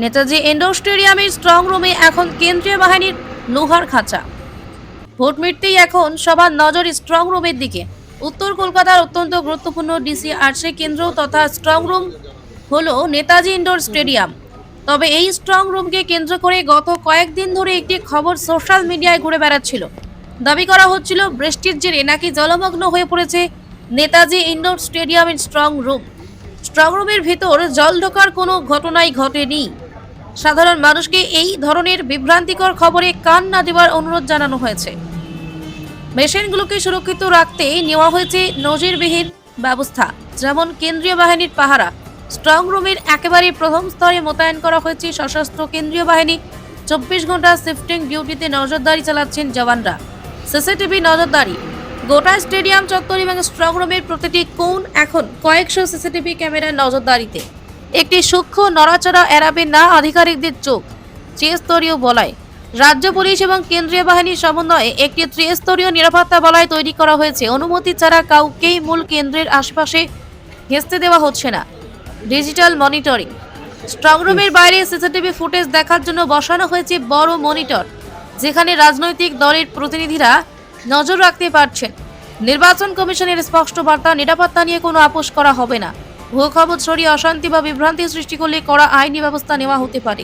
Netaji indoor স্টেডিয়ামের strong রুমে এখন কেন্দ্রীয় বাহিনীর লোহার খাঁচা। ভোট মিটতেই এখন সবার নজর স্ট্রং রুমের দিকে। উত্তর কলকাতার অত্যন্ত গুরুত্বপূর্ণ ডিসিআরসি কেন্দ্র তথা স্ট্রং রুম হলো নেতাজি ইন্ডোর স্টেডিয়াম। তবে এই স্ট্রং রুমকে কেন্দ্র করে গত কয়েকদিন ধরে একটি খবর সোশ্যাল মিডিয়ায় ঘুরে বেড়াচ্ছিল। দাবি করা হচ্ছিল বৃষ্টির জেরে নাকি জলমগ্ন হয়ে পড়েছে নেতাজি ইন্ডোর স্টেডিয়ামের স্ট্রং রুম। স্ট্রং রুমের ভেতর জল ঢোকার কোনো ঘটনাই ঘটেনি। সাধারণ মানুষকে এই ধরনের বিভ্রান্তিকর খবরে কান না দেওয়ার অনুরোধ জানানো হয়েছে। মেশিনগুলোকে সুরক্ষিত রাখতে নেওয়া হয়েছে নজিরবিহীন ব্যবস্থা, যেমন কেন্দ্রীয় বাহিনীর পাহারা। স্ট্রং রুমের একেবারে প্রথম স্তরে মোতায়েন করা হয়েছে সশস্ত্র কেন্দ্রীয় বাহিনী। 24 ঘন্টা শিফটিং ডিউটিতে নজরদারি চালাচ্ছেন জওয়ানরা। সিসিটিভি নজরদারি গোটা স্টেডিয়াম চত্বর এবং স্ট্রং রুমের প্রতিটি কোণ এখন কয়েকশো সিসিটিভি ক্যামেরার নজরদারিতে। একটি সূক্ষ্ম নড়াচড়া এড়াবে না আধিকারিকদের চোখ। ত্রিস্তরীয় বলয় রাজ্য পুলিশ এবং কেন্দ্রীয় বাহিনীর সমন্বয়ে একটি ত্রিস্তরীয় নিরাপত্তা বলয় তৈরি করা হয়েছে। অনুমতি ছাড়া কাউকেই মূল কেন্দ্রের আশেপাশে ঘেঁষতে দেওয়া হচ্ছে না। ডিজিটাল মনিটরিং স্ট্রং রুমের বাইরে সিসিটিভি ফুটেজ দেখার জন্য বসানো হয়েছে বড় মনিটর, যেখানে রাজনৈতিক দলের প্রতিনিধিরা নজর রাখতে পারছেন। নির্বাচন কমিশনের স্পষ্ট বার্তা, নিরাপত্তা নিয়ে কোনো আপোষ করা হবে না। ভুয়ো খবর ছড়িয়ে অশান্তি বা বিভ্রান্তি সৃষ্টি করলে কড়া আইনি ব্যবস্থা নেওয়া হতে পারে।